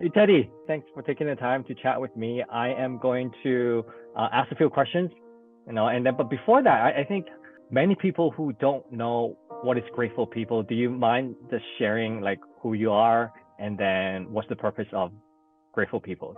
Hey Teddy, thanks for taking the time to chat with me. I am going to ask a few questions, and then but before that, I think many people who don't know what is grateful people. Do you mind just sharing like who you are and then what's the purpose of grateful people?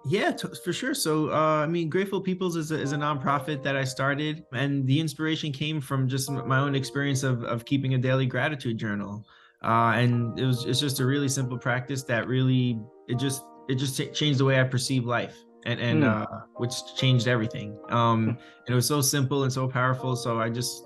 Yeah, for sure. So, I mean, Grateful Peoples is a nonprofit that I started, and the inspiration came from just my own experience of keeping a daily gratitude journal. And it's just a really simple practice that really changed the way I perceive life, and Mm. which changed everything. And it was so simple and so powerful. So I just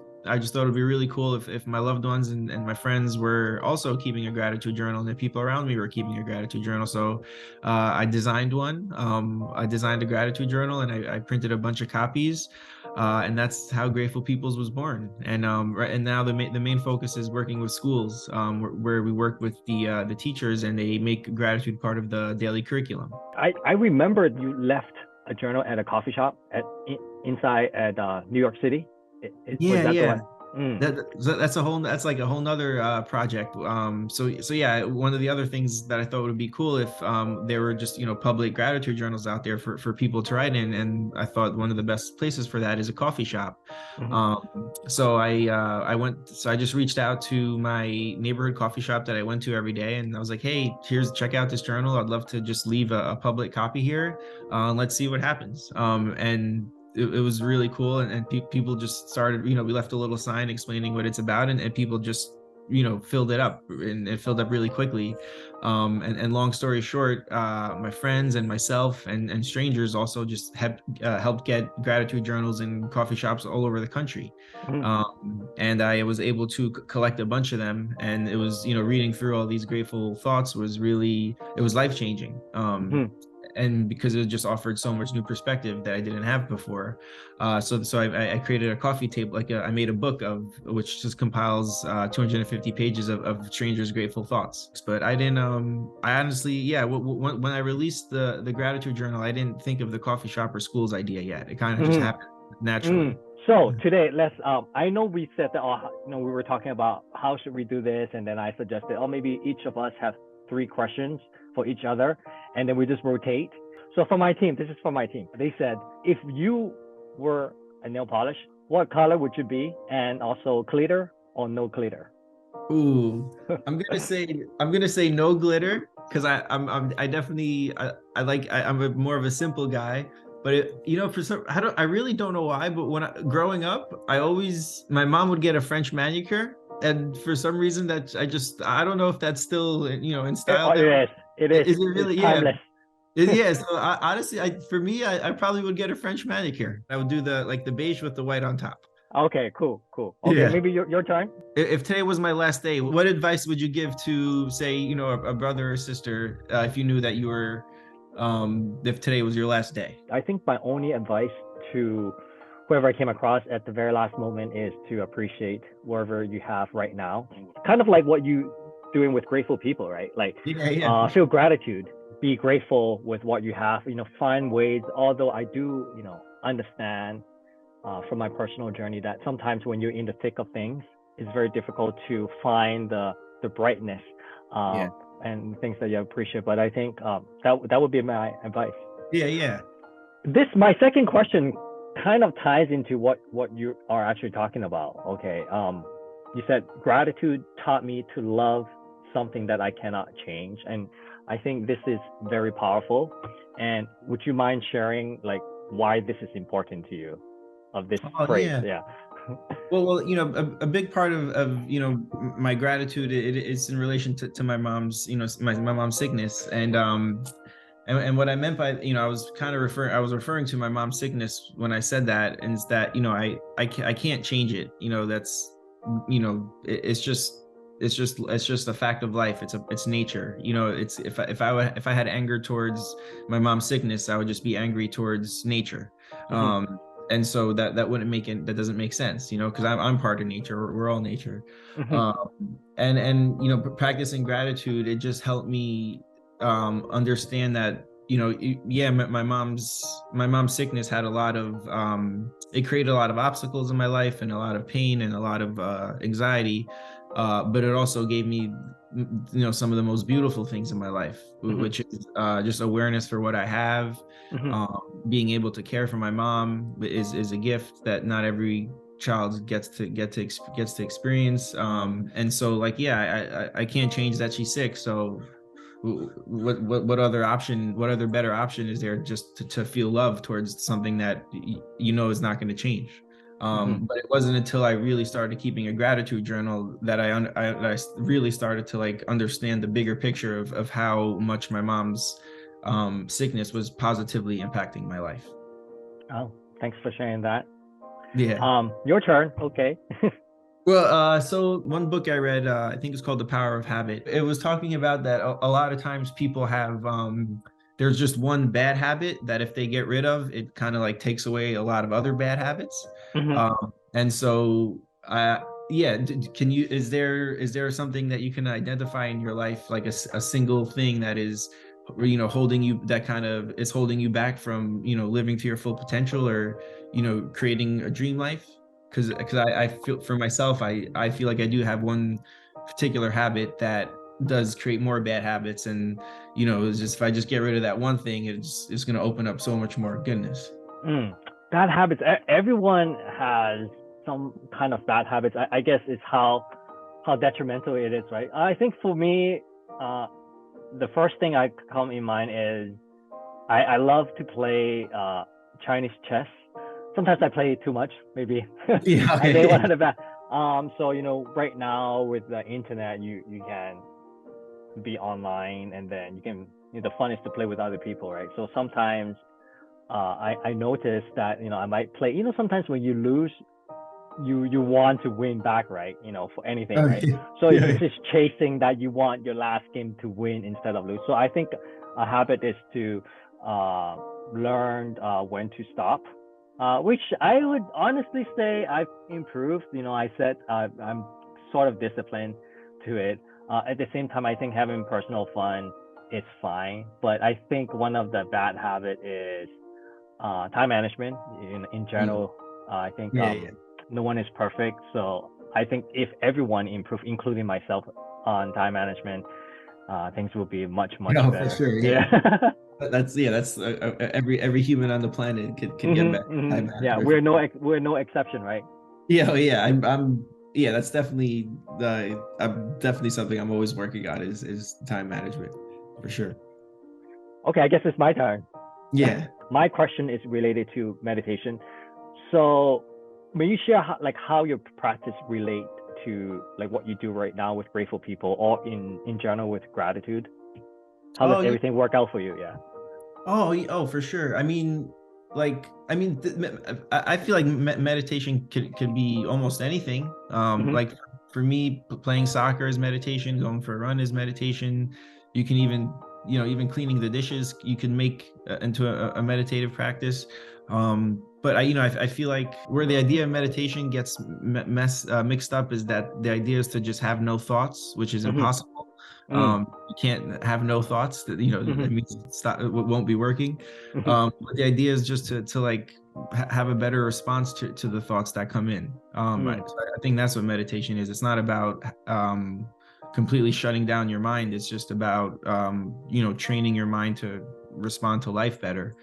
thought it'd be really cool if my loved ones and my friends were also keeping a gratitude journal, and the people around me were keeping a gratitude journal. So I designed one. I designed a gratitude journal, and I printed a bunch of copies. And that's how Grateful Peoples was born. And now the main focus is working with schools, where we work with the teachers, and they make gratitude part of the daily curriculum. I remembered you left a journal at a coffee shop inside at New York City. Was Yeah, that the yeah. right? Mm. That's like a whole nother project. So yeah, one of the other things that I thought would be cool if there were just public gratitude journals out there for people to write in, and I thought one of the best places for that is a coffee shop. Mhm. So I just reached out to my neighborhood coffee shop that I went to every day, and I was like, hey, check out this journal. I'd love to just leave a public copy here. Let's see what happens. And it was really cool, and people just started, we left a little sign explaining what it's about, and people just filled it up, and it filled up really quickly. And long story short, my friends and myself and strangers also just helped get gratitude journals in coffee shops all over the country. Mhm. And I was able to collect a bunch of them, and it was, reading through all these grateful thoughts it was life changing. Mhm. And because it just offered so much new perspective that I didn't have before. So I created a coffee table, I made a book of which just compiles 250 pages of strangers' grateful thoughts. But I didn't, I honestly, yeah, when I released the gratitude journal, I didn't think of the coffee shop or schools idea yet. It kind of just Mhm. happened naturally. Mm. So today, let's. I know we said that. We were talking about how should we do this, and then I suggested, oh, maybe each of us have three questions for each other, and then we just rotate. So for my team, this is for my team. They said, if you were a nail polish, what color would you be, and also glitter or no glitter? Ooh, I'm gonna say no glitter because I definitely I'm more of a simple guy. But for some I really don't know why. But growing up, my mom would get a French manicure, and for some reason I don't know if that's still in style It now. is. It is. Is it It's really? Yeah. timeless. Yeah, so honestly, for me, I probably would get a French manicure. I would do the beige with the white on top. Okay. Cool. Cool. Okay. Yeah. Maybe your turn. If today was my last day, what advice would you give to, say, a brother or sister, if you knew that if today was your last day? I think my only advice to whoever I came across at the very last moment is to appreciate wherever you have right now. Kind of like what you doing with grateful people, right? Like Yeah, yeah, for feel sure. gratitude, be grateful with what you have, find ways, although I do, understand from my personal journey that sometimes when you're in the thick of things, it's very difficult to find the brightness Yeah, and things that you appreciate. But I think that would be my advice. yeah, yeah. This my second question kind of ties into what you are actually talking about. Okay, you said gratitude taught me to love something that I cannot change, and I think this is very powerful. And would you mind sharing like why this is important to you, of this Oh, phrase? yeah. Yeah. Well, a big part of my gratitude, it's in relation to my mom's, my mom's sickness. And what I meant by, I was referring to my mom's sickness when I said that, and it's that, I can't change it. It's just a fact of life. It's nature. It's if I had anger towards my mom's sickness, I would just be angry towards nature. Mm-hmm. And so that wouldn't make it, that doesn't make sense, because I'm part of nature. We're all nature. Mm-hmm. And practicing gratitude, it just helped me understand that, yeah, my mom's sickness had a lot of it created a lot of obstacles in my life, and a lot of pain, and a lot of anxiety, but it also gave me some of the most beautiful things in my life, Mm-hmm. which is just awareness for what I have. Mm-hmm. Being able to care for my mom is a gift that not every child gets to experience. And so, like, yeah, I can't change that she's sick. So what other better option is there, just to feel love towards something that is not going to change. Mm-hmm. But it wasn't until I really started keeping a gratitude journal that I really started to like understand the bigger picture of how much my mom's sickness was positively impacting my life. Oh, thanks for sharing that. Yeah. Your turn. Okay. Well, so one book I read, I think it's called The Power of Habit. It was talking about that a lot of times people have, there's just one bad habit that if they get rid of, it kind of like takes away a lot of other bad habits. Mm-hmm. And so, yeah, is there something that you can identify in your life, like a single thing that is, holding you, that kind of is holding you back from, living to your full potential, or, creating a dream life? Because I feel for myself, I feel like I do have one particular habit that does create more bad habits, and it's just, if I just get rid of that one thing, it's going to open up so much more goodness. Bad habits. Everyone has some kind of bad habits. I guess it's how detrimental it is, right? I think for me, uh, the first thing I come in mind is I love to play Chinese chess. Sometimes I play too much, maybe. Yeah. I think Okay. one of the bad. So right now with the internet, you can be online, and then you can. The fun is to play with other people, right? So sometimes I notice that I might play. Sometimes when you lose, you want to win back, right? For anything, right? Okay. So it's Yeah. just chasing that you want your last game to win instead of lose. So I think a habit is to uh, learn when to stop, which I would honestly say I've improved. I said I'm sort of disciplined to it. At the same time, I think having personal fun is fine, but I think one of the bad habit is time management in Mm. general. I think Yeah. Yeah. no one is perfect, so I think if everyone improve, including myself, on time management, things will be much No, for better. sure. Yeah. Yeah. That's every human on the planet could get better time Yeah, management. we're no exception, right? Yeah, oh, yeah, yeah, that's definitely I'm definitely something I'm always working on, is time management, for sure. Okay, I guess it's my turn. Yeah. My question is related to meditation. So, may you share how your practice relate to like what you do right now with grateful people, or in general with gratitude? How does Oh, yeah. everything work out for you? Yeah. Oh, for sure. I mean, I feel like meditation could be almost anything. Mm-hmm. Like for me, playing soccer is meditation, going for a run is meditation. You can even, even cleaning the dishes, you can make into a meditative practice. But I feel like where the idea of meditation gets mixed up is that the idea is to just have no thoughts, which is Mm-hmm. impossible. Mm. You can't have no thoughts, that Mm-hmm. that means it won't be working. Mm-hmm. But the idea is just to like have a better response to the thoughts that come in. So I think that's what meditation is. It's not about completely shutting down your mind. It's just about training your mind to respond to life better.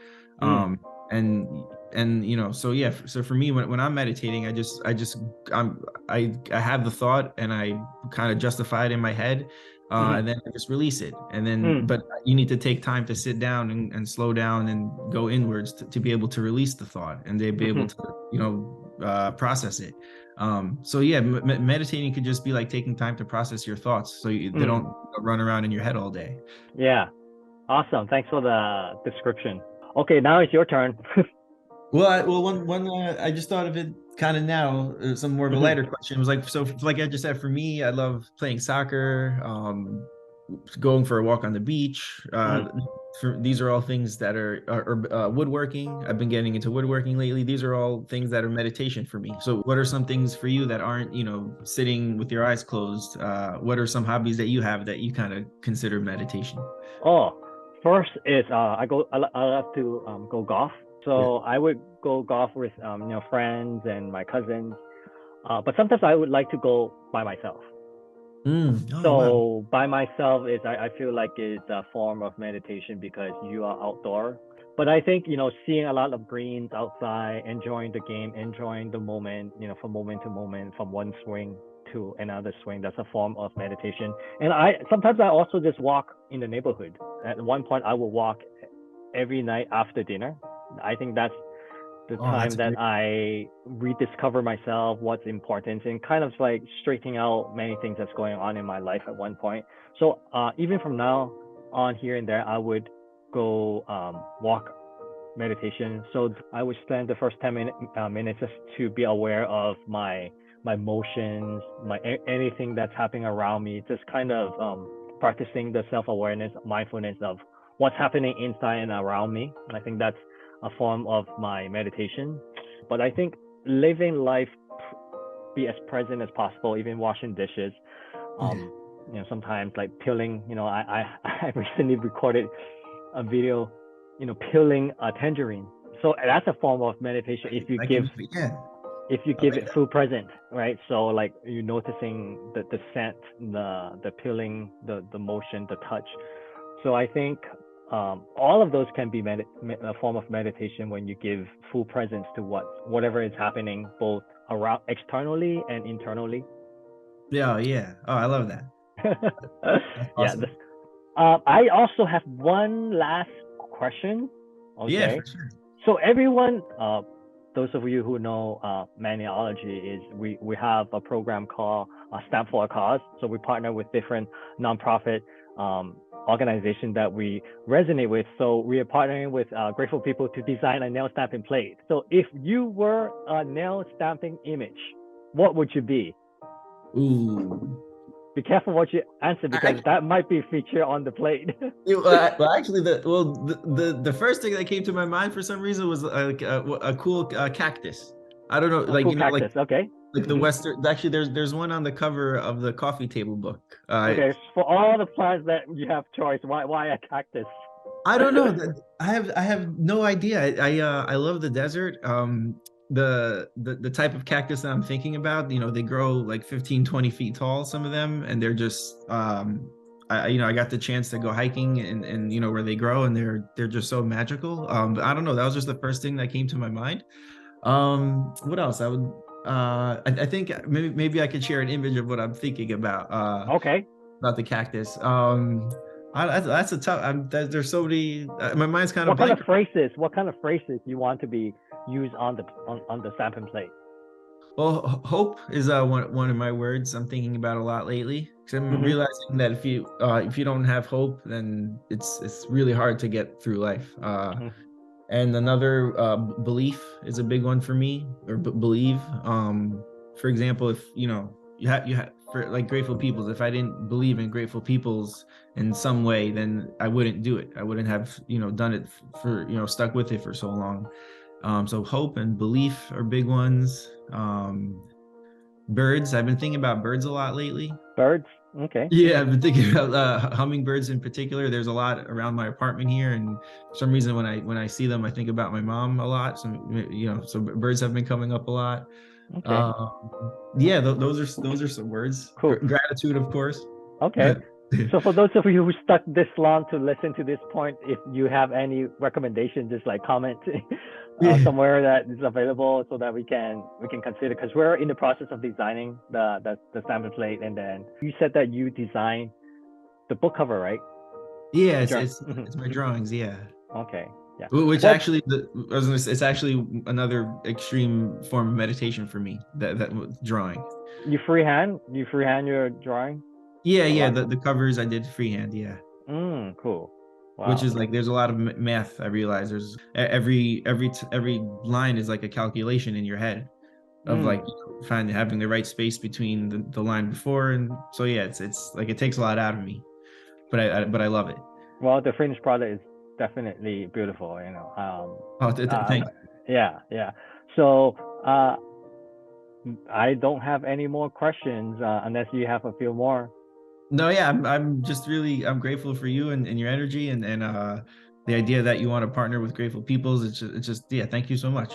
Mm. um and so yeah, so for me, when I'm meditating, I have the thought, and I kind of justify it in my head, Mm-hmm. and then I just release it. And then, Mm. but you need to take time to sit down and slow down and go inwards to be able to release the thought, and to be able Mm-hmm. to, process it. So yeah, meditating could just be like taking time to process your thoughts, so they Mm. don't run around in your head all day. Yeah. Awesome. Thanks for the description. Okay, now it's your turn. One I just thought of it kind of now. Some more of a Mm-hmm. lighter question. It was like, so like I just said, for me, I love playing soccer, going for a walk on the beach. Mm. These are all things that are woodworking. I've been getting into woodworking lately. These are all things that are meditation for me. So what are some things for you that aren't, sitting with your eyes closed? What are some hobbies that you have that you kind of consider meditation? Oh, first is I love to go golf. Yeah. So I would go golf with friends and my cousins. But sometimes I would like to go by myself. Oh wow. So by myself is I feel like it's a form of meditation because you are outdoor. But I think, seeing a lot of greens outside, enjoying the game, enjoying the moment, from moment to moment, from one swing to another swing, that's a form of meditation. And I sometimes I also just walk in the neighborhood. At one point I will walk every night after dinner. I think that's the Oh, that's time a that great. I rediscover myself, what's important, and kind of like straightening out many things that's going on in my life at one point. So even from now on, here and there, I would go walk meditation. So I would spend the first 10 minutes just to be aware of my motions, anything that's happening around me. Just kind of practicing the self awareness, mindfulness of what's happening inside and around me. I think that's a form of my meditation. But I think living life, be as present as possible, even washing dishes. Yeah. Um, sometimes like peeling. I recently recorded a video, peeling a tangerine. So that's a form of meditation I can, yeah. if you I give like it full present, right? So like you noticing the scent, the peeling, the motion, the touch. So I think all of those can be a form of meditation when you give full presence to whatever is happening both around externally and internally. Yeah, yeah. Oh, I love that. That's Yeah. awesome. I also have one last question. Yeah, Okay. for sure. So everyone, those of you who know Maniology, is we have a program called Stamp for a Cause. So we partner with different nonprofit organizations that we resonate with. So we are partnering with Grateful People to design a nail stamping plate. So if you were a nail stamping image, what would you be? Ooh. Be careful what you answer because I, that might be featured on the plate. well, actually, the first thing that came to my mind for some reason was like a cool cactus. I don't know, A like cool cactus. Okay. like the Hmm. Western. Actually, there's one on the cover of the coffee table book. Okay. For all the plants that you have choice, why a cactus? I don't know. I have no idea. I love the desert. The type of cactus that I'm thinking about, they grow like 15, 20 feet tall, some of them, and they're just I got the chance to go hiking and where they grow, and they're just so magical. But I don't know. That was just the first thing that came to my mind. What else? I think maybe I could share an image of what I'm thinking Okay. about the cactus. That's a tough. There's so many. My mind's kind of What kind blank. of phrases? What kind of phrases you want to be used on the sampling plate? Well, hope is one of my words I'm thinking about a lot lately. Because I'm Hmm. realizing that if you don't have hope, then it's really hard to get through life. Hmm. And another belief is a big one for me, or believe. For example, if you have for like Grateful Peoples. If I didn't believe in Grateful Peoples in some way, then I wouldn't do it. I wouldn't have done it for stuck with it for so long. So hope and belief are big ones. Birds. I've been thinking about birds a lot lately. Birds. Okay. Yeah, I've been thinking about hummingbirds in particular. There's a lot around my apartment here, and for some reason, when I see them, I think about my mom a lot. So birds have been coming up a lot. Okay. Yeah, those are some words. Cool. Gratitude, of course. Okay. So for those of you who stuck this long to listen to this point, if you have any recommendation, just like comment Yeah. somewhere that is available so that we can consider because we're in the process of designing the sample plate, and then you said that you designed the book cover, right? Yeah, The it's journal. it's it's my drawings. Yeah. Okay. Yeah. Which Well, actually, it's actually another extreme form of meditation for me. That drawing. you freehand your drawing Yeah, a yeah. lot. The covers I did freehand. Yeah, Cool. which Wow. is like there's a lot of math. I realize there's every line is like a calculation in your head of like Mm. having the right space between the line before, and so yeah, it's like it takes a lot out of me, but I love it. Well, the finished product is definitely beautiful. Oh, thank you. Yeah, yeah. So I don't have any more questions unless you have a few more. No, yeah, I'm just really I'm grateful for you and your energy and the idea that you want to partner with Grateful Peoples. It's just yeah, thank you so much.